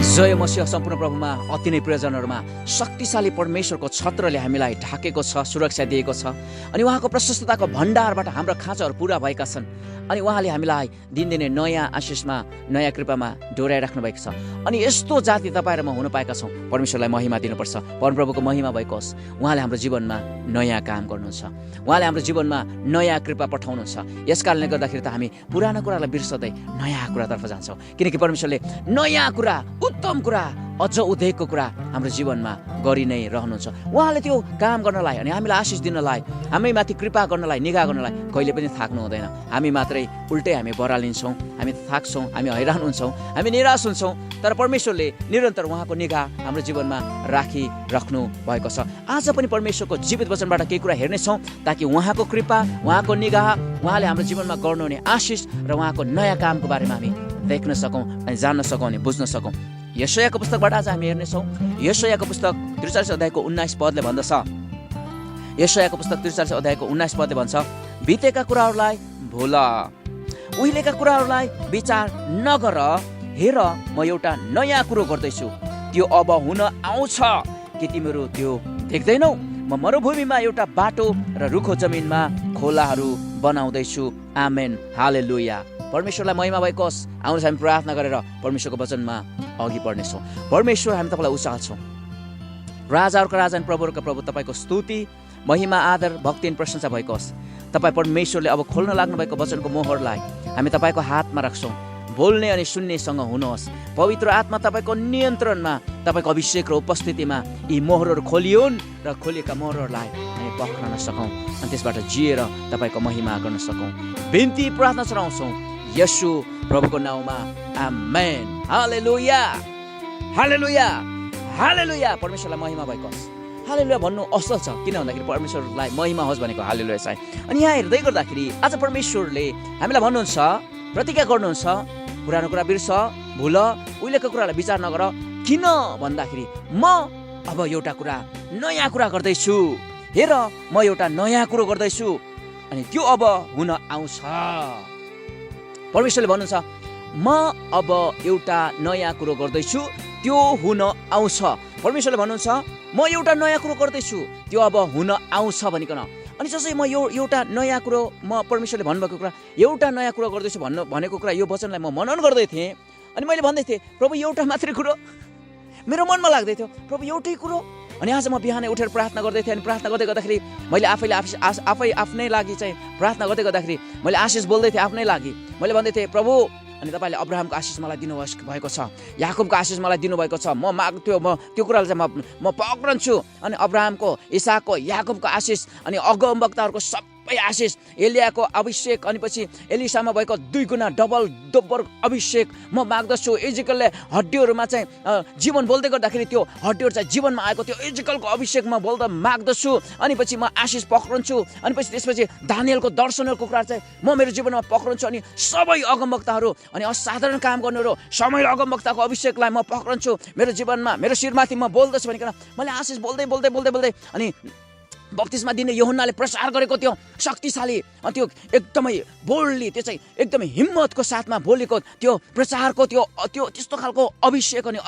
जय मसीह सम्पूर्ण प्रभुमा अति नै प्रियजनहरूमा शक्तिशाली परमेश्वरको छत्रले हामीलाई ढाकेको छ, सुरक्षा दिएको छ अनि उहाँको प्रशस्तताको भण्डारबाट हाम्रो खाँचाहरू पुरा भएका छन् अनि उहाँले हामीलाई दिनदिनै नयाँ आशिषमा नयाँ कृपामा डोर्याइराख्नु भएको छ अनि यस्तो जाति तपाईँ र म हुन पाएका छौँ। परमेश्वरलाई महिमा दिनुपर्छ, परमप्रभुको महिमा भएको होस्। उहाँले हाम्रो जीवनमा नयाँ काम गर्नुहुन्छ, उहाँले हाम्रो जीवनमा नयाँ कृपा पठाउनुहुन्छ। यस कारणले गर्दाखेरि त हामी पुरानो कुरालाई बिर्सदै नयाँ कुरातर्फ जान्छौँ, किनकि परमेश्वरले नयाँ कुरा, उत्तम कुरा, अझ उदेकको कुरा हाम्रो जीवनमा गरि नै रहनुहुन्छ। उहाँले त्यो काम गर्नलाई अनि हामीलाई आशिष दिनलाई, हामीमाथि कृपा गर्नलाई, निगाह गर्नलाई कहिले पनि थाक्नु हुँदैन। हामी मात्रै उल्टै हामी बरालिन्छौँ, हामी थाक्छौँ, हामी हैरान हुन्छौँ, हामी निराश हुन्छौँ। तर परमेश्वरले निरन्तर उहाँको निगाह हाम्रो जीवनमा राखिराख्नु भएको छ। आज पनि परमेश्वरको जीवित वचनबाट केही कुरा हेर्नेछौँ ताकि उहाँको कृपा, उहाँको निगाह, उहाँले हाम्रो जीवनमा गर्नुहुने आशिष र उहाँको नयाँ कामको बारेमा हामी देख्न सकौँ अनि जान्न सकौँ अनि बुझ्न सकौँ। यशायाको पुस्तकबाट आज हामी हेर्नेछौँ। यशायाको पुस्तक 43 अध्यायको 19 पदले भन्दछ, यशायाको पुस्तक 43 अध्यायको 19 पदले भन्छ, बितेका कुराहरूलाई भुल, उहिलेका कुराहरूलाई विचार नगर, हेर म एउटा नयाँ कुरो गर्दैछु, त्यो अब हुन आउँछ कि तिमीहरू त्यो देख्दैनौ? म मरुभूमिमा एउटा बाटो र रुखो जमिनमा खोलाहरू बनाउँदैछु। आमेन, हालेलुया। परमेश्वरलाई महिमा भएको होस्। आउनुहोस् हामी प्रार्थना गरेर परमेश्वरको वचनमा अघि बढ्नेछौँ। परमेश्वर, हामी तपाईँलाई उचाल्छौँ। राजाहरूको राजा अनि प्रभुहरूका प्रभु, तपाईँको स्तुति, महिमा, आदर, भक्ति अनि प्रशंसा भएको होस्। तपाईँ परमेश्वरले अब खोल्न लाग्नु भएको वचनको मोहरलाई हामी तपाईँको हातमा राख्छौँ। बोल्ने अनि सुन्नेसँग हुनुहोस्। पवित्र आत्मा तपाईँको नियन्त्रणमा, तपाईँको अभिषेक र उपस्थितिमा यी मोहरहरू खोलियोन् र खोलिएका मोहरहरूलाई हामी पक्रन सकौँ अनि त्यसबाट जिएर तपाईँको महिमा गर्न सकौँ। बिन्ती प्रार्थना चढाउँछौँ यसु प्रभुको नाउँमा, आमेन, हालेलुया, हालेलुया, हालेलुया। परमेश्वरलाई महिमा भएको होस्। हालेलुया भन्नु असल छ, किन भन्दाखेरि परमेश्वरलाई महिमा होस् भनेको हालेलुया चाहिँ। अनि यहाँ हेर्दै गर्दाखेरि आज परमेश्वरले हामीलाई भन्नुहुन्छ, प्रतिज्ञा गर्नुहुन्छ, पुरानो कुरा बिर्स, भुल, उहिलेको कुरालाई विचार नगर। किन भन्दाखेरि म अब एउटा कुरा, नयाँ कुरा गर्दैछु। हेर म एउटा नयाँ कुरो गर्दैछु अनि त्यो अब हुन आउँछ। परमेश्वरले भन्नुहुन्छ, म अब एउटा नयाँ कुरो गर्दैछु, त्यो हुन आउँछ। परमेश्वरले भन्नुहुन्छ, म एउटा नयाँ कुरो गर्दैछु, त्यो अब हुन आउँछ भनिकन। अनि जसै म एउटा नयाँ कुरो, म परमेश्वरले भन्नुभएको कुरा, एउटा नयाँ कुरो गर्दैछु भनेको कुरा, यो वचनलाई म मनन गर्दै थिएँ अनि मैले भन्दै थिएँ, प्रभु एउटा मात्रै कुरो मेरो मनमा लाग्दै थियो, प्रभु एउटै कुरो। अनि आज म बिहानै उठेर प्रार्थना गर्दै थिएँ अनि प्रार्थना गर्दै गर्दाखेरि मैले आफै आफ्नै लागि चाहिँ प्रार्थना गर्दै गर्दाखेरि मैले आशिष बोल्दै थिएँ आफ्नै लागि। मैले भन्दै थिएँ, प्रभु अनि तपाईँले अब्राहमको आशिष मलाई दिनुभएको छ, याकुबको आशिष मलाई दिनुभएको छ। म त्यो कुरालाई चाहिँ म पक्रन्छु। अनि अब्राहमको, इसाकको, याकुबको आशिष अनि अगमवक्ताहरूको सबै आशिष, एलियाको अभिषेक अनि पछि एलिसामा भएको 2 गुणा डबल दोब्बर अभिषेक म माग्दछु। एजिकलले हड्डीहरूमा चाहिँ जीवन बोल्दै गर्दाखेरि त्यो हड्डीहरू चाहिँ जीवनमा आएको त्यो एजिकलको अभिषेक म बोल्दा माग्दछु। अनि पछि म आशिष पक्रन्छु। अनि पछि त्यसपछि दानियलको दर्शनहरूको कुरा चाहिँ म मेरो जीवनमा पक्रन्छु। अनि सबै अगमवक्ताहरू अनि असाधारण काम गर्नेहरू समय अगमवक्ताको अभिषेकलाई म पक्रन्छु मेरो जीवनमा, मेरो शिरमाथि म बोल्दछु भनिकन मैले आशिष बोल्दै अनि बप्तिस्मा दिने यूहन्नाले प्रचार गरेको त्यो शक्तिशाली, त्यो एकदमै बोल्डली, त्यो चाहिँ एकदमै हिम्मतको साथमा बोलेको त्यो प्रचारको त्यो त्यस्तो खालको अभिषेक अनि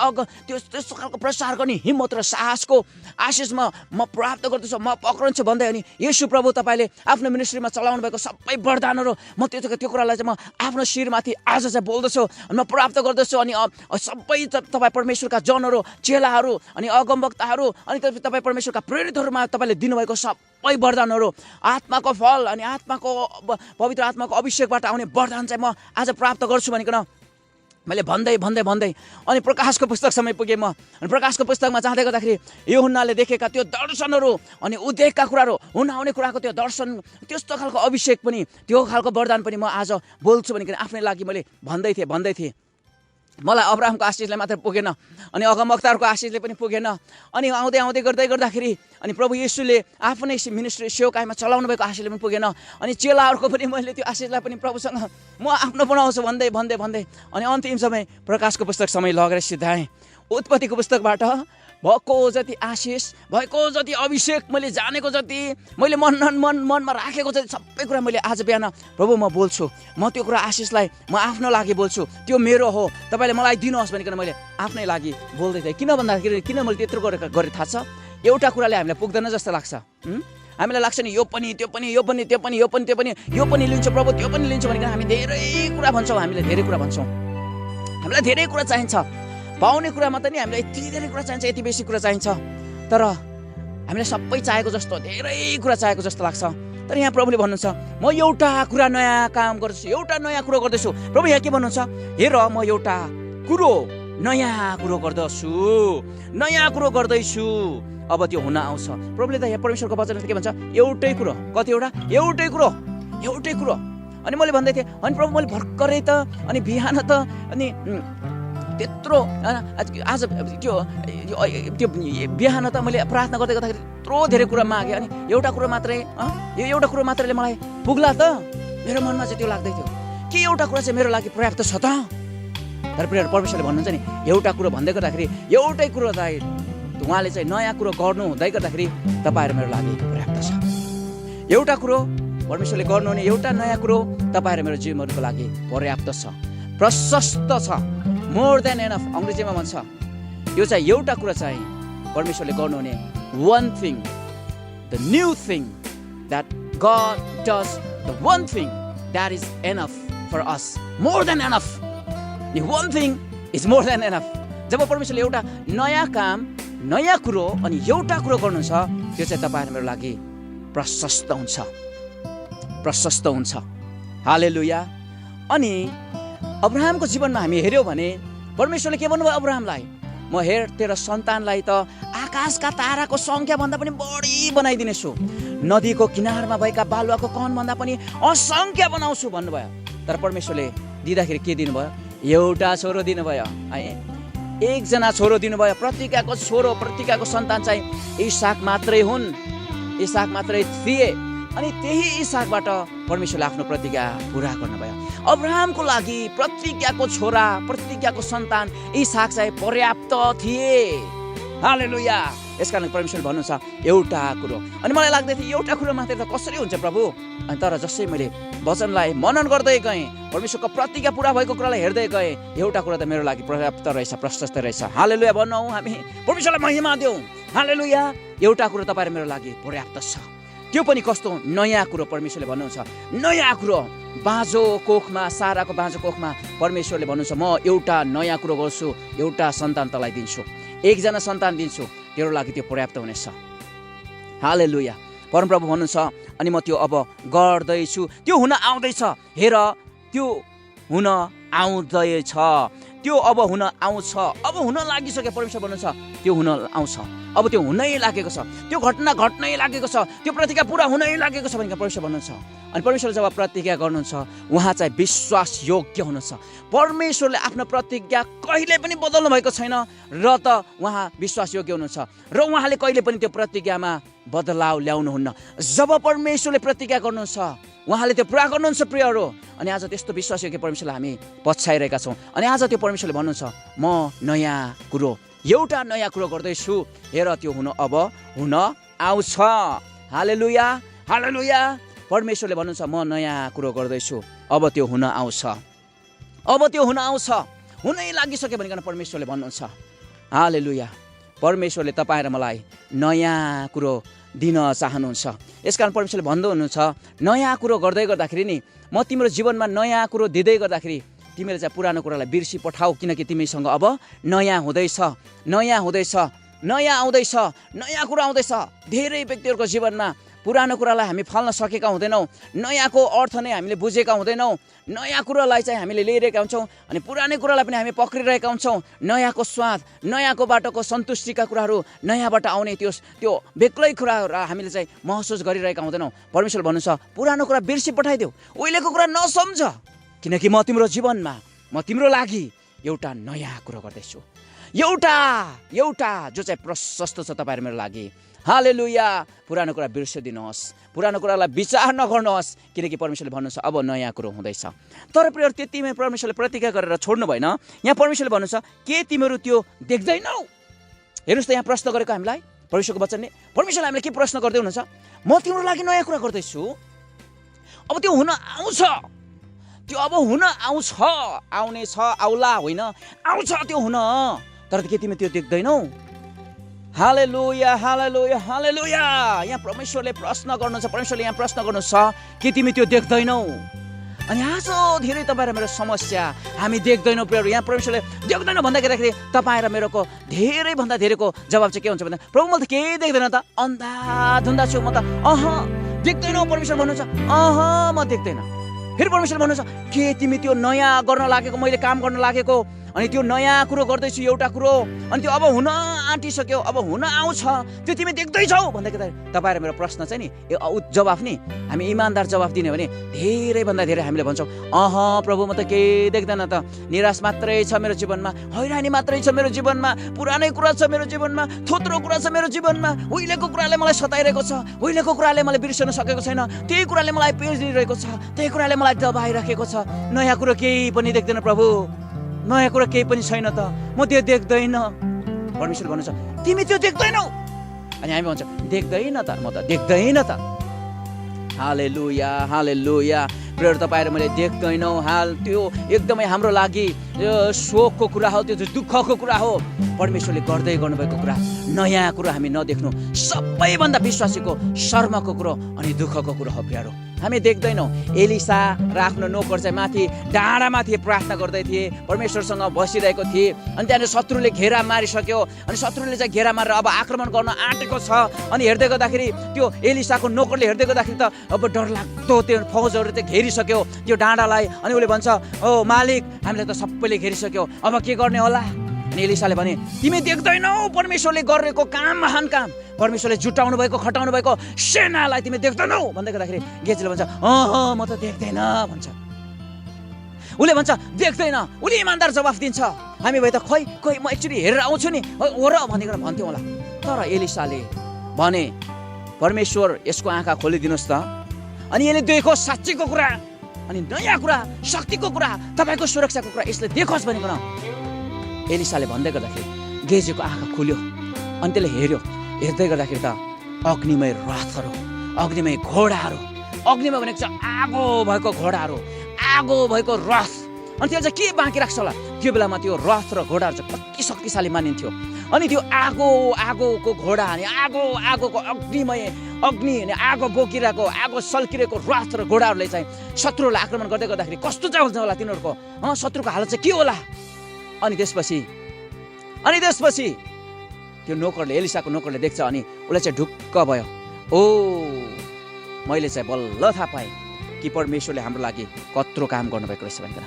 त्यस्तो खालको प्रचार गर्ने हिम्मत र साहसको आशिष म प्राप्त गर्दछु, म पक्रन्छु भन्दै। अनि येशू प्रभु तपाईँले आफ्नो मिनिस्ट्रीमा चलाउनु भएको सबै वरदानहरू म त्यो कुरालाई चाहिँ म आफ्नो शिरमाथि आज चाहिँ बोल्दछु अनि म प्राप्त गर्दछु। अनि सबै तपाईँ परमेश्वरका जनहरू, चेलाहरू अनि अगमवक्ताहरू अनि तपाईँ परमेश्वरका प्रेरितहरूमा तपाईँले दिनुभएको सबै वरदानहरू, आत्माको फल अनि पवित्र आत्माको अभिषेकबाट आउने वरदान चाहिँ म आज प्राप्त गर्छु भनिकन मैले भन्दै अनि प्रकाशको पुस्तकसम्म पुगेँ म। अनि प्रकाशको पुस्तकमा जाँदै गर्दाखेरि यूहन्नाले देखेका त्यो दर्शनहरू अनि उद्वेगका कुराहरू, हुन आउने कुराको त्यो दर्शन, त्यस्तो खालको अभिषेक पनि, त्यो खालको वरदान पनि म आज बोल्छु भनिकन आफ्नै लागि मैले भन्दै थिएँ। मलाई अब्राहमको आशिषले मात्र पुगेन अनि अगमवक्ताहरूको आशिषले पनि पुगेन। अनि आउँदै गर्दाखेरि अनि प्रभु येशूले आफ्नै मिनिस्ट्री सेवकाईमा चलाउनु भएको आशिषले पनि पुगेन। अनि चेलाहरूको पनि मैले त्यो आशिषलाई पनि प्रभुसँग म आफ्नो बनाउँछु भन्दै अनि अन्तिम समय प्रकाशको पुस्तक समय लगेर सिधाएँ। उत्पत्तिको पुस्तकबाट भएको जति आशिष, भएको जति अभिषेक, मैले जानेको जति, मैले मनमा राखेको जति सबै कुरा मैले आज बिहान प्रभु म बोल्छु। म त्यो कुरा आशिषलाई म आफ्नो लागि बोल्छु, त्यो मेरो हो, तपाईँले मलाई दिनुहोस् भनिकन मैले आफ्नै लागि बोल्दै थिएँ। किन भन्दाखेरि किन मैले त्यत्रो गरेँ थाहा छ? एउटा कुराले हामीलाई पुग्दैन जस्तो लाग्छ। हामीलाई लाग्छ नि यो पनि त्यो पनि यो पनि त्यो पनि यो पनि त्यो पनि यो पनि लिन्छु प्रभु, त्यो पनि लिन्छु भनिकन हामी धेरै कुरा भन्छौँ। हामीलाई धेरै कुरा चाहिन्छ। पाउने कुरा मात्रै नि हामीलाई यति धेरै कुरा चाहिन्छ, यति बेसी कुरा चाहिन्छ। तर हामीलाई सबै चाहेको जस्तो, धेरै कुरा चाहेको जस्तो लाग्छ। तर यहाँ प्रभुले भन्नुहुन्छ म एउटा कुरा नयाँ काम गर्दैछु, एउटा नयाँ कुरो गर्दैछु। प्रभु यहाँ के भन्नुहुन्छ? हेर म एउटा कुरो नयाँ कुरो गर्दछु, नयाँ कुरो गर्दैछु, अब त्यो हुन आउँछ। प्रभुले त यहाँ परमेश्वरको वचनमा के भन्छ? एउटै कुरो। कतिवटा? एउटै कुरो। अनि मैले भन्दै थिएँ, अनि प्रभु मैले भर्खरै त अनि बिहान त अनि त्यत्रो आज त्यो बिहान त मैले प्रार्थना गर्दै गर्दाखेरि यत्रो धेरै कुरा मागेँ। अनि एउटा कुरो मात्रै, यो एउटा कुरो मात्रैले मलाई पुग्ला त? मेरो मनमा चाहिँ त्यो लाग्दै थियो कि एउटा कुरा चाहिँ मेरो लागि पर्याप्त छ त? तर प्रिय परमेश्वरले भन्नुहुन्छ नि एउटा कुरो भन्दै गर्दाखेरि एउटै कुरो चाहिँ उहाँले चाहिँ नयाँ कुरो गर्नु हुँदै गर्दाखेरि तपाईँहरू मेरो लागि पर्याप्त छ। एउटा कुरो परमेश्वरले गर्नुहुने एउटा नयाँ कुरो तपाईँहरू मेरो जीवनहरूको लागि पर्याप्त छ, प्रशस्त छ, मोर देन एनफ अङ्ग्रेजीमा भन्छ। यो चाहिँ एउटा कुरा चाहिँ परमेश्वरले गर्नुहुने one thing, the new thing that God does, the one thing that is enough for us, more than enough. The one thing is more than enough. जब परमेश्वरले एउटा नयाँ काम, नयाँ कुरो अनि एउटा कुरो गर्नुहुन्छ, त्यो चाहिँ तपाईँहरू मेरो लागि प्रशस्त हुन्छ। हालेलुया। अनि अब्राहमको जीवनमा हामी हेऱ्यौँ भने परमेश्वरले के भन्नुभयो अब्राहमलाई? म हेर तेरो सन्तानलाई त आकाशका ताराको संख्या भन्दा पनि बढी बनाइदिनेछु, नदीको किनारमा भएका बालुवाको कण भन्दा पनि असंख्य बनाउँछु भन्नुभयो। तर परमेश्वरले दिँदाखेरि के दिनुभयो? एउटा छोरो दिनुभयो। एकजना छोरो दिनुभयो। प्रतिज्ञाको सन्तान चाहिँ इसाक मात्रै हुन्, इसाक मात्रै थिए। अनि त्यही इसाकबाट परमेश्वरले आफ्नो प्रतिज्ञा पुरा गर्नुभयो। अब्राहमको लागि प्रतिज्ञाको छोरा, प्रतिज्ञाको सन्तान इसाक चाहिँ पर्याप्त थिए। हालेलुया। यसकारण परमेश्वरले भन्नुहुन्छ एउटा कुरो। अनि मलाई लाग्दै थियो एउटा कुरो मात्रै त कसरी हुन्छ प्रभु? अनि तर जसै मैले वचनलाई मनन गर्दै गएँ, परमेश्वरको प्रतिज्ञा पुरा भएको कुरालाई हेर्दै गएँ, एउटा कुरा त मेरो लागि पर्याप्त रहेछ, प्रशस्त रहेछ। हालेलुया भनौँ, हामी परमेश्वरलाई महिमा दिउँ। हालेलुया। एउटा कुरो तपाईँहरू मेरो लागि पर्याप्त छ। त्यो पनि कस्तो? नयाँ कुरो। परमेश्वरले भन्नुहुन्छ नयाँ कुरो। बाँझो कोखमा, साराको बाँझो कोखमा परमेश्वरले भन्नुहुन्छ म एउटा नयाँ कुरो गर्छु, एउटा सन्तान तँलाई दिन्छु, एकजना सन्तान दिन्छु, तेरो लागि त्यो पर्याप्त हुनेछ। हालेलुया। परमप्रभु भन्नुहुन्छ अनि म त्यो अब गर्दैछु, त्यो हुन आउँदैछ। हेर त्यो हुन आउँदैछ, त्यो अब हुन आउँछ, अब हुन लागिसक्यो। परमेश्वर भन्नुहुन्छ त्यो हुन आउँछ, अब त्यो हुनै लागेको छ, त्यो घटना घट्नै लागेको छ, त्यो प्रतिज्ञा पुरा हुनै लागेको छ भनेर परमेश्वर भन्नुहुन्छ। अनि परमेश्वरले जब प्रतिज्ञा गर्नुहुन्छ उहाँ चाहिँ विश्वास योग्य हुनुहुन्छ। परमेश्वरले आफ्नो प्रतिज्ञा कहिले पनि बदल्नु भएको छैन र त उहाँ विश्वास योग्य हुनुहुन्छ र उहाँले कहिले पनि त्यो प्रतिज्ञामा बदलाव ल्याउनुहुन्न। जब परमेश्वरले प्रतिज्ञा गर्नुहुन्छ उहाँले त्यो पुरा गर्नुहुन्छ प्रियहरू। अनि आज त्यस्तो विश्वास योग्य परमेश्वरलाई हामी पछ्याइरहेका छौँ। अनि आज त्यो परमेश्वरले भन्नुहुन्छ म नयाँ कुरो, एउटा नयाँ कुरो गर्दैछु, हेर त्यो अब हुन आउँछ। हालेलुया। हालेलुया। परमेश्वरले भन्नुहुन्छ म नयाँ कुरो गर्दैछु, अब त्यो हुन आउँछ, अब त्यो हुन आउँछ, हुनै लागिसक्यो भनिकन परमेश्वरले भन्नुहुन्छ। हालेलुया। परमेश्वरले तपाईँ र मलाई नयाँ कुरो दिन चाहनुहुन्छ। यसकारण परमेश्वरले भन्दै हुनुहुन्छ नयाँ कुरो गर्दै गर्दाखेरि नि म तिम्रो जीवनमा नयाँ कुरो दिँदै गर्दाखेरि तिमीले चाहिँ पुरानो कुरालाई बिर्सी पठाऊ, किनकि तिमीसँग अब नयाँ हुँदैछ, नयाँ हुँदैछ, नयाँ आउँदैछ, नयाँ कुरो आउँदैछ। धेरै व्यक्तिहरूको जीवनमा पुरानो कुरालाई हामी फाल्न सकेका हुँदैनौँ, नयाँको अर्थ नै हामीले बुझेका हुँदैनौँ, नयाँ कुरालाई चाहिँ हामीले लिइरहेका हुन्छौँ अनि पुरानै कुरालाई पनि हामी पक्रिरहेका हुन्छौँ। नयाँको स्वाद, नयाँको बाटोको सन्तुष्टिका कुराहरू, नयाँबाट आउने त्यो बेग्लै कुराहरू हामीले चाहिँ महसुस गरिरहेका हुँदैनौँ। परमेश्वर भन्नुहुन्छ पुरानो कुरा बिर्सी पठाइदेऊ, उहिलेको कुरा नसम्झ, किनकि म तिम्रो जीवनमा, म तिम्रो लागि एउटा नयाँ कुरो गर्दैछु, एउटा जो चाहिँ प्रशस्त छ तपाईँहरू मेरो लागि। हालेलुया। पुरानो कुरा बिर्सिदिनुहोस्, पुरानो कुरालाई विचार नगर्नुहोस्, किनकि परमेश्वरले भन्नुहुन्छ अब नयाँ कुरो हुँदैछ। तर प्रियहरू त्यतिमै परमेश्वरले प्रतिज्ञा गरेर छोड्नु भएन। यहाँ परमेश्वरले भन्नुहुन्छ के तिमीहरू त्यो देख्दैनौ? हेर्नुहोस् त यहाँ प्रश्न गरेको हामीलाई परमेश्वरको वचनले, परमेश्वरले हामीलाई के प्रश्न गर्दै हुनुहुन्छ? म तिम्रो लागि नयाँ कुरा गर्दैछु, अब त्यो हुन आउँछ, त्यो अब हुन आउँछ, आउने छ, आउला होइन, आउँछ त्यो हुन, तर के तिमी त्यो देख्दैनौ? हालेलुया, हालेलुया, हालेलुया। यहाँ परमेश्वरले प्रश्न गर्नुहुन्छ, परमेश्वरले यहाँ प्रश्न गर्नुहुन्छ कि तिमी त्यो देख्दैनौ? अनि आज धेरै तपाईँ र मेरो समस्या हामी देख्दैनौँ प्रियहरू। यहाँ परमेश्वरले देख्दैन भन्दाखेरि तपाईँ र मेरोको धेरैभन्दा धेरैको जवाब चाहिँ के हुन्छ भन्दा, प्रभु मैले त केही देख्दैन त, अन्धाधुन्दा छु म त, देख्दैनौ? परमेश्वर भन्नुहुन्छ म देख्दैन। फेरि परमेश्वर भन्नुहुन्छ के तिमी त्यो नयाँ गर्न लागेको, मैले काम गर्न लागेको, अनि त्यो नयाँ कुरो गर्दैछु एउटा कुरो, अनि त्यो अब हुन आँटिसक्यो, अब हुन आउँछ, त्यो तिमी देख्दैछौ भन्दाखेरि तपाईँ र मेरो प्रश्न चाहिँ नि यो जवाफ नि हामी इमान्दार जवाफ दिने भने धेरैभन्दा धेरै हामीले भन्छौँ प्रभु म त केही देख्दैन त, निराश मात्रै छ मेरो जीवनमा, हैरानी मात्रै छ मेरो जीवनमा, पुरानै कुरा छ मेरो जीवनमा, थोत्रो कुरा छ मेरो जीवनमा, उहिलेको कुराले मलाई सताइरहेको छ, उहिलेको कुराले मलाई बिर्सन सकेको छैन, त्यही कुराले मलाई पेरिरहेको छ, त्यही कुराले मलाई दबाइराखेको छ, नयाँ कुरो केही पनि देख्दैन प्रभु, नयाँ कुरा केही पनि छैन त, म त्यो देख्दैन। परमेश्वर भन्नुहुन्छ तिमी त्यो देख्दैनौ? अनि हामी भन्छ देख्दैन त, म त देख्दैन त। हालेलुया, हालेलुया। प्रियहरू तपाईँ र मैले देख्दैनौ, हाल त्यो एकदमै हाम्रो लागि शोकको कुरा हो, त्यो दुःखको कुरा हो। परमेश्वरले गर्दै गर्नुभएको कुरा, नयाँ कुरा हामी नदेख्नु सबैभन्दा विश्वासीको शर्मको कुरो अनि दुःखको कुरो हो प्रियहरू। हामी देख्दैनौँ। एलिसा र आफ्नो नोकर चाहिँ माथि डाँडामाथि प्रार्थना गर्दै थिए, परमेश्वरसँग बसिरहेको थिए, अनि त्यहाँनिर शत्रुले घेरा मारिसक्यो, अनि शत्रुले चाहिँ घेरा मारेर अब आक्रमण गर्न आँटेको छ। अनि हेर्दै गर्दाखेरि त्यो एलिसाको नोकरले हेर्दै गर्दाखेरि त अब डरलाग्दो त्यो फौजहरू चाहिँ घेरिसक्यो त्यो डाँडालाई। अनि उसले भन्छ ओ मालिक हामीलाई त सबैले घेरिसक्यो, अब के गर्ने होला? अनि एलिसाले भने तिमी देख्दैनौ परमेश्वरले गरेको काम, महान काम, परमेश्वरले जुटाउनु भएको खटाउनु भएको सेनालाई तिमी देख्दैनौ भन्दै गर्दाखेरि गेजीले भन्छ म त देख्दैन भन्छ। उसले भन्छ देख्दैन, उसले इमान्दार जवाफ दिन्छ। हामी भए त खोइ म एकचोटि हेरेर आउँछु नि हो र भनेर भन्थ्यौँ होला। तर एलिसाले भने परमेश्वर यसको आँखा खोलिदिनुहोस् त, अनि यसले देखेको साँच्चीको कुरा, अनि नयाँ कुरा, शक्तिको कुरा, तपाईँको सुरक्षाको कुरा यसले देखोस् भनिकन एलिसाले भन्दै गर्दाखेरि गेजीको आँखा खुल्यो। अनि त्यसले हेर्यो, हेर्दै गर्दाखेरि त अग्निमय रथहरू, अग्निमय घोडाहरू, अग्निमय भनेको चाहिँ आगो भएको घोडाहरू, आगो भएको रथ। अनि त्यसले चाहिँ के बाँकी राख्छ होला? त्यो बेलामा त्यो रथ र घोडाहरू चाहिँ कति शक्तिशाली मानिन्थ्यो। अनि त्यो आगोको घोडा, अनि आगोको अग्नि अनि आगो बोकिरहेको, आगो सल्किरहेको रथ र घोडाहरूले चाहिँ शत्रुलाई आक्रमण गर्दै गर्दाखेरि कस्तो चाहिँ हुन्छ होला तिनीहरूको, शत्रुको हालत चाहिँ के होला? अनि त्यसपछि त्यो नोकरले, एलिसाको नोकरले देख्छ, अनि उसलाई चाहिँ ढुक्क भयो। मैले चाहिँ बल्ल थाहा पाएँ कि परमेश्वरले हाम्रो लागि कत्रो काम गर्नुभएको रहेछ भनेर।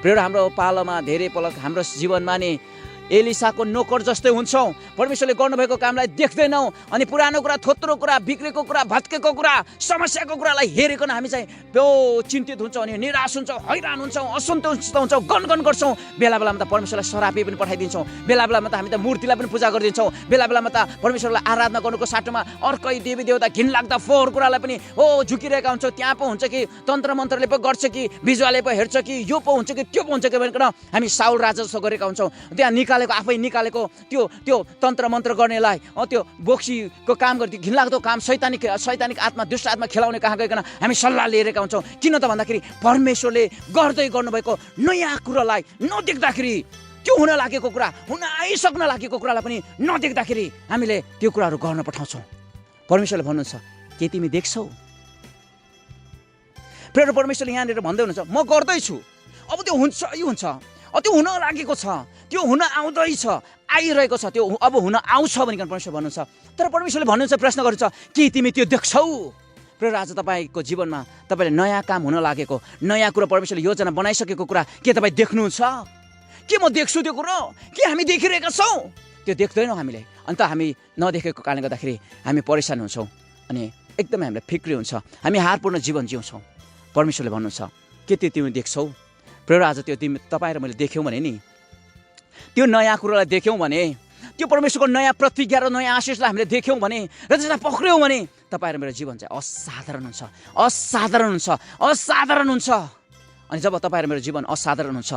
प्रियहरू हाम्रो पालोमा धेरै पलक हाम्रो जीवनमा नि एलिसाको नोकर जस्तै हुन्छौँ। परमेश्वरले गर्नुभएको कामलाई देख्दैनौँ, अनि पुरानो कुरा, थोत्रो कुरा, बिग्रेको कुरा, भत्केको कुरा, समस्याको कुरालाई हेरिकन हामी चाहिँ चिन्तित हुन्छौँ, अनि निराश हुन्छौँ, हैरान हुन्छौँ, असन्तुष्ट हुन्छौँ, गनगन गर्छौँ। बेला बेलामा त परमेश्वरलाई सरापी पनि पठाइदिन्छौँ, बेला बेलामा त हामी त मूर्तिलाई पनि पूजा गरिदिन्छौँ, बेला बेलामा त परमेश्वरलाई आराधना गर्नुको साटोमा अर्कै देवी देवता घिनलाग्दा फोहोर कुरालाई पनि झुकिरहेका हुन्छौँ। त्यहाँ पो हुन्छ कि तन्त्र मन्त्रले पो गर्छ कि बिजुवाले पो हेर्छ कि यो पो हुन्छ कि त्यो पो हुन्छ कि भनिकन हामी साउल राजा जस्तो गरेका हुन्छौँ। त्यहाँ आफै निकालेको त्यो तन्त्र मन्त्र गर्नेलाई, त्यो बोक्सीको काम गर्दै घिनलाग्दो काम, शैतानिक आत्मा, दुष्ट आत्मा खेलाउने कहाँ गइकन हामी सल्लाह लिएका हुन्छौँ। किन त भन्दाखेरि परमेश्वरले गर्दै गर्नुभएको नयाँ कुरालाई नदेख्दाखेरि, त्यो हुन लागेको कुरा, हुन आइसक्न लागेको कुरालाई पनि नदेख्दाखेरि हामीले त्यो कुराहरू गर्न पठाउँछौँ। परमेश्वरले भन्नुहुन्छ के तिमी देख्छौ? प्रिय परमेश्वरले यहाँनिर भन्दै हुनुहुन्छ म गर्दैछु, अब त्यो हुन्छ, यो हुन्छ, त्यो हुन लागेको छ, त्यो हुन आउँदैछ, आइरहेको छ, त्यो अब हुन आउँछ भनिकन परमेश्वर भन्नुहुन्छ। तर परमेश्वरले भन्नुहुन्छ, प्रश्न गर्नुहुन्छ के तिमी त्यो देख्छौ? प्रिय आज तपाईँको जीवनमा तपाईँले नयाँ काम हुन लागेको, नयाँ कुरो परमेश्वरले योजना बनाइसकेको कुरा के तपाईँ देख्नुहुन्छ? के म देख्छु त्यो कुरो? के हामी देखिरहेका छौँ? त्यो देख्दैनौँ हामीले। अन्त हामी नदेखेको कारणले गर्दाखेरि हामी परेशान हुन्छौँ, अनि एकदमै हामीलाई फिक्री हुन्छ, हामी हारपूर्ण जीवन जिउँछौँ। परमेश्वरले भन्नुहुन्छ के त्यो तिमी देख्छौ? प्रिय आज त्यो तपाईँ र मैले देख्यौँ भने नि, त्यो नयाँ कुरोलाई देख्यौँ भने, त्यो परमेश्वरको नयाँ प्रतिज्ञा र नयाँ आशिषलाई हामीले देख्यौँ भने र त्यसलाई पक्रियौँ भने तपाईँ र मेरो जीवन चाहिँ असाधारण हुन्छ, असाधारण हुन्छ, असाधारण हुन्छ। अनि जब तपाईँ र मेरो जीवन असाधारण हुन्छ,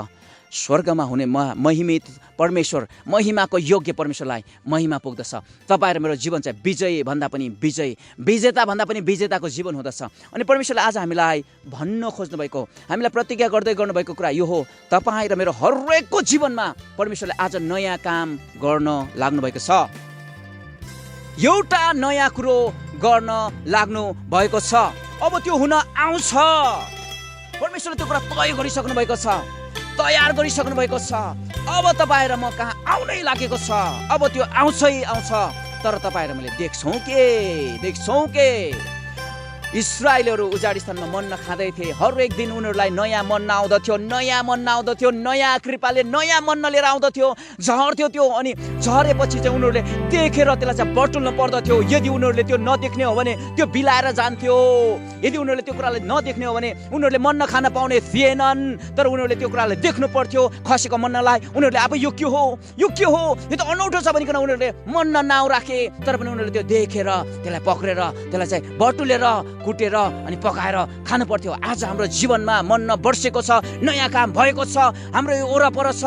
स्वर्गमा हुने महिमित परमेश्वर, महिमाको योग्य परमेश्वरलाई महिमा पुग्दछ। तपाईँ र मेरो जीवन चाहिँ विजय भन्दा पनि विजय, विजेता भन्दा पनि विजेताको जीवन हुँदछ। अनि परमेश्वरले आज हामीलाई भन्न खोज्नुभएको, हामीलाई प्रतिज्ञा गर्दै गर्नुभएको कुरा यो हो, तपाईँ र मेरो हरेकको जीवनमा परमेश्वरले आज नयाँ काम गर्न लाग्नुभएको छ। एउटा नयाँ कुरो गर्न लाग्नु भएको छ। अब त्यो हुन आउँछ। परमेश्वरले त्यो कुरा तय गरिसक्नु भएको छ, तयार गरिसक्नु भएको छ। अब तपाईँ र म कहाँ आउनै लागेको छ। अब त्यो आउँछै आउँछ। तर तपाईँ र मैले देख्छौँ के इस्राएलहरू उजाड स्थानमा मन्ना खाँदै थिए। हरेक दिन उनीहरूलाई नयाँ मन्ना आउँदथ्यो, नयाँ कृपाले नयाँ मन्ना लिएर आउँदथ्यो, झर्थ्यो त्यो। अनि झरेपछि चाहिँ उनीहरूले देखेर त्यसलाई चाहिँ बटुल्न पर्दथ्यो। यदि उनीहरूले त्यो नदेख्ने हो भने त्यो बिलाएर जान्थ्यो। यदि उनीहरूले त्यो कुरालाई नदेख्ने हो भने उनीहरूले मन्ना खान पाउने थिएनन्। तर उनीहरूले त्यो कुरालाई देख्नु पर्थ्यो, खसेको मन्नालाई। उनीहरूले अब यो के हो, यो त अनौठो छ भनिकन उनीहरूले मन्ना नाउँ राखे। तर पनि उनीहरूले त्यो देखेर त्यसलाई पक्रेर त्यसलाई चाहिँ बटुलेर कुटेर अनि पकाएर खानु पर्थ्यो। आज हाम्रो जीवनमा मन्ना बर्सेको छ, नयाँ काम भएको छ, हाम्रो यो वरपर छ,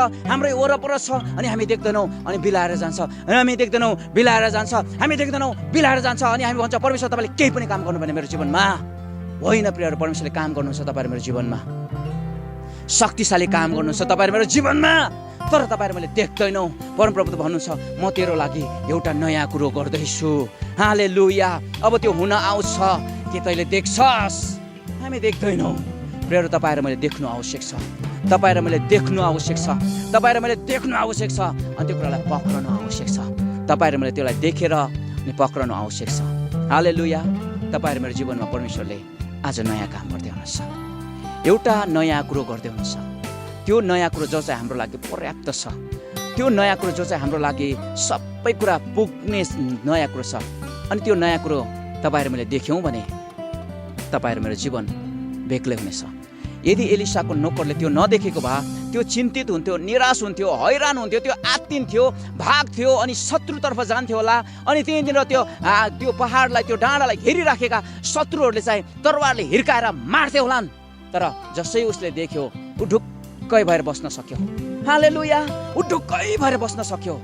अनि हामी देख्दैनौँ अनि बिलाएर जान्छ, हामी देख्दैनौँ अनि हामी भन्छ परमेश्वर तपाईँले केही पनि काम गर्नु पर्ने मेरो जीवनमा। होइन प्रियहरू, परमेश्वरले काम गर्नुहुन्छ तपाईँ मेरो जीवनमा, शक्तिशाली काम गर्नुहुन्छ तपाईँ मेरो जीवनमा। तर तपाईँ मैले देख्दैनौँ। परमप्रभु त भन्नुहुन्छ म तेरो लागि एउटा नयाँ कुरो गर्दैछु। हालेलुया। अब त्यो हुन आउँछ। के तैँले देख्छस्? हामी देख्दैनौँ। प्रियहरू, तपाईँ र मैले देख्नु आवश्यक छ, तपाईँ र मैले देख्नु आवश्यक छ, अनि त्यो कुरालाई पक्रनु आवश्यक छ। तपाईँ र मैले त्यसलाई देखेर अनि पक्रनु आवश्यक छ। हालेलुया। तपाईँ र मेरो जीवनमा परमेश्वरले आज नयाँ काम गर्दै हुनुहुन्छ, एउटा नयाँ कुरो गर्दै हुनुहुन्छ। त्यो नयाँ कुरो जो चाहिँ हाम्रो लागि पर्याप्त छ, त्यो नयाँ कुरो जो चाहिँ हाम्रो लागि सबै कुरा पुग्ने नयाँ कुरो छ। अनि त्यो नयाँ कुरो तपाईँ र मैले देख्यौँ भने तपाईँ र मेरो जीवन बेग्लै हुनेछ। यदि एलिसाको नोकरले त्यो नदेखेको भए त्यो चिन्तित हुन्थ्यो, निराश हुन्थ्यो, हैरान हुन्थ्यो, त्यो आत्तिन्थ्यो, भाग्थ्यो अनि शत्रुतर्फ जान्थ्यो होला। अनि त्यहीँनिर त्यो पहाडलाई, त्यो डाँडालाई घेरिराखेका शत्रुहरूले चाहिँ तरवारले हिर्काएर मार्थे होलान्। तर जसै उसले देख्यो ऊ ढुक्कै भएर बस्न सक्यो। हालेलुया। ऊ ढुक्कै भएर बस्न सक्यो।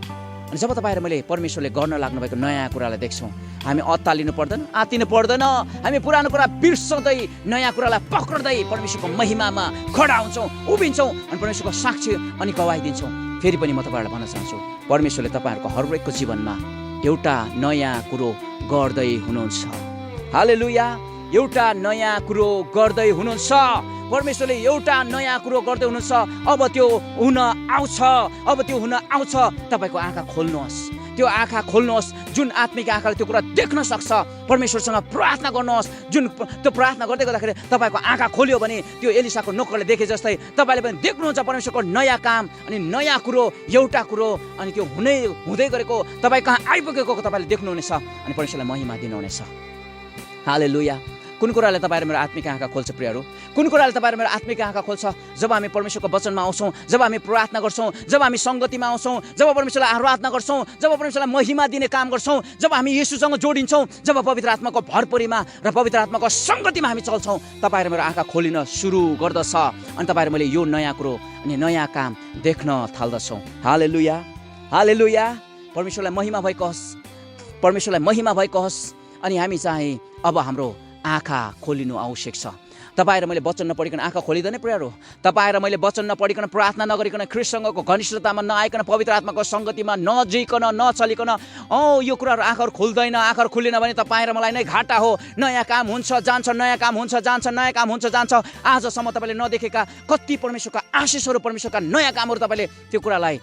अनि जब तपाईँ र मैले परमेश्वरले गर्न लाग्नुभएको नयाँ कुरालाई देख्छौँ, हामी अत्तालिनु पर्दैन, आत्तिनु पर्दैन। हामी पुरानो कुरा बिर्सँदै नयाँ कुरालाई पक्रदै परमेश्वरको महिमामा खडा हुन्छौँ, उभिन्छौँ अनि परमेश्वरको साक्षी अनि गवाही दिन्छौँ। फेरि पनि म तपाईँहरूलाई भन्न चाहन्छु, परमेश्वरले तपाईँहरूको हरेकको जीवनमा एउटा नयाँ कुरो गर्दै हुनुहुन्छ। हालेलुया। एउटा नयाँ कुरो गर्दै हुनुहुन्छ। परमेश्वरले एउटा नयाँ कुरो गर्दै हुनुहुन्छ। अब त्यो हुन आउँछ। तपाईँको आँखा खोल्नुहोस्, त्यो आँखा खोल्नुहोस् जुन आत्मिक आँखाले त्यो कुरा देख्न सक्छ। परमेश्वरसँग प्रार्थना गर्नुहोस्। जुन त्यो प्रार्थना गर्दै गर्दाखेरि तपाईँको आँखा खोल्यो भने त्यो एलिसाको नोकरले देखे जस्तै तपाईँले पनि देख्नुहुन्छ परमेश्वरको नयाँ काम अनि नयाँ कुरो, एउटा कुरो, अनि त्यो हुँदै गरेको तपाईँ कहाँ आइपुगेको तपाईँले देख्नुहुनेछ अनि परमेश्वरलाई महिमा दिनुहुनेछ। हालेलुया। कुन कुराले तपाईँ मेरो आत्मिक आँखा खोल्छ प्रियहरू? कुन कुराले तपाईँ मेरो आत्मिक आँखा खोल्छ? जब हामी परमेश्वरको वचनमा आउँछौँ, जब हामी प्रार्थना गर्छौँ, जब हामी सङ्गतिमा आउँछौँ, जब परमेश्वरलाई आराधना गर्छौँ, जब परमेश्वरलाई महिमा दिने काम गर्छौँ, जब हामी येशूसँग जोडिन्छौँ, जब पवित्र आत्माको भरपरीमा र पवित्र आत्माको सङ्गतिमा हामी चल्छौँ, तपाईँ मेरो आँखा खोलिन सुरु गर्दछ अनि तपाईँ मैले यो नयाँ कुरो अनि नयाँ काम देख्न थाल्दछौँ। हालेलुया। हालेलुया। परमेश्वरलाई महिमा भएको होस्। अनि हामी चाहिँ अब हाम्रो आँखा खोलिनु आवश्यक छ। तपाईँ र मैले वचन नपढिकन आँखा खोलिँदैन प्रियहरू। तपाईँ र मैले वचन नपढिकन, प्रार्थना नगरिकन, ख्रिस्टसँगको घनिष्ठतामा नआइकन, पवित्र आत्माको सङ्गतिमा नजिकन, नचलिकन यो कुराहरू आँखाहरू खुल्दैन। आँखाहरू खुलेन भने तपाईँ र मलाई नै घाटा हो। नयाँ काम हुन्छ जान्छ। आजसम्म तपाईँले नदेखेका कति परमेश्वरका आशिषहरू, परमेश्वरका नयाँ कामहरू तपाईँले त्यो कुरालाई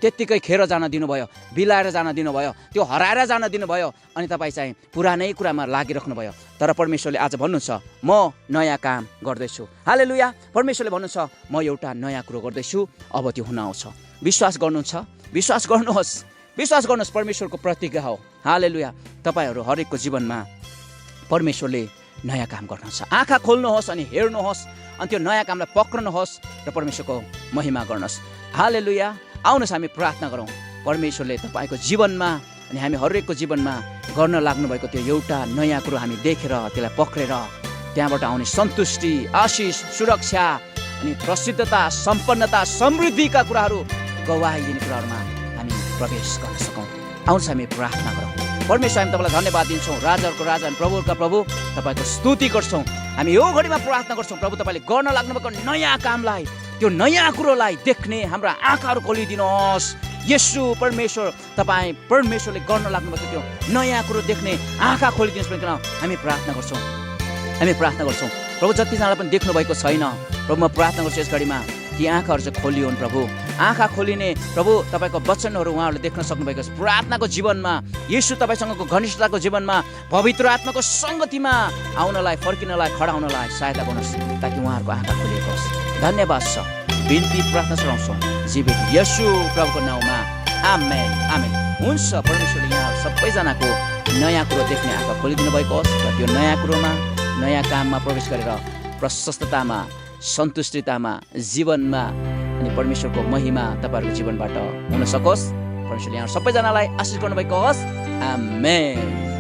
त्यत्तिकै खेर जान दिनुभयो, बिलाएर जान दिनुभयो, त्यो हराएर जान दिनुभयो अनि तपाईँ चाहिँ पुरानै कुरामा लागिराख्नु भयो। तर परमेश्वरले आज भन्नुहुन्छ म नयाँ काम गर्दैछु। हालेलुया। परमेश्वरले भन्नुहुन्छ म एउटा नयाँ कुरो गर्दैछु, अब त्यो हुन आउँछ। विश्वास गर्नुहोस्। परमेश्वरको प्रतिज्ञा हो। हालेलुया। तपाईँहरू हरेकको जीवनमा परमेश्वरले नयाँ काम गर्नुहुन्छ। आँखा खोल्नुहोस् अनि हेर्नुहोस् अनि त्यो नयाँ कामलाई पक्रनुहोस् र परमेश्वरको महिमा गर्नुहोस्। हालेलुया। आउनुहोस् हामी प्रार्थना गरौँ। परमेश्वरले तपाईँको जीवनमा अनि हामी हरेकको जीवनमा गर्न लाग्नुभएको त्यो एउटा नयाँ कुरो हामी देखेर त्यसलाई पक्रेर त्यहाँबाट आउने सन्तुष्टि, आशिष, सुरक्षा अनि प्रसिद्धता, सम्पन्नता, समृद्धिका कुराहरू गवाही दिने कुराहरूमा हामी प्रवेश गर्न सकौँ। आउनुहोस् हामी प्रार्थना गरौँ। परमेश्वर, हामी तपाईँलाई धन्यवाद दिन्छौँ। राजाहरूको राजा अनि प्रभुहरूका प्रभु, तपाईँको स्तुति गर्छौँ। हामी यो घडीमा प्रार्थना गर्छौँ प्रभु, तपाईँले गर्न लाग्नुभएको नयाँ कामलाई, त्यो नयाँ कुरोलाई देख्ने हाम्रा आँखाहरू खोलिदिनुहोस्। येशू परमेश्वर, तपाईँ परमेश्वरले गर्न लाग्नुभएको त्यो नयाँ कुरो देख्ने आँखा खोलिदिनुहोस् भनिकन हामी प्रार्थना गर्छौँ। हामी प्रार्थना गर्छौँ प्रभु, जतिजनालाई पनि देख्नु भएको छैन प्रभु, म प्रार्थना गर्छु यस घडीमा ती आँखाहरू चाहिँ खोलियोन् प्रभु। आँखा खोलिने प्रभु, तपाईँको वचनहरू उहाँहरूले देख्न सक्नुभएको छ। प्रार्थनाको जीवनमा, येशू तपाईँसँगको घनिष्ठताको जीवनमा, पवित्र आत्माको सङ्गतिमा आउनलाई, फर्किनलाई, खडा हुनलाई सहायता गर्नुहोस्, ताकि उहाँहरूको आँखा खोलिएको होस्। धन्यवाद छ, बिन्ती प्रार्थना चढाउँछौँ जीवित येशू प्रभुको नाउँमा, आमेन आमेन। हुन्छ, परमेश्वरले यहाँ सबैजनाको नयाँ कुरो देख्ने आँखा खोलिदिनु भएको होस् र त्यो नयाँ कुरोमा, नयाँ काममा प्रवेश गरेर प्रशस्ततामा, सन्तुष्टितामा, जीवनमा अनि परमेश्वरको महिमा तपाईँहरूको जीवनबाट हुन सकोस्। परमेश्वरले यहाँ सबैजनालाई आशिष गर्नुभएको होस्। आमेन।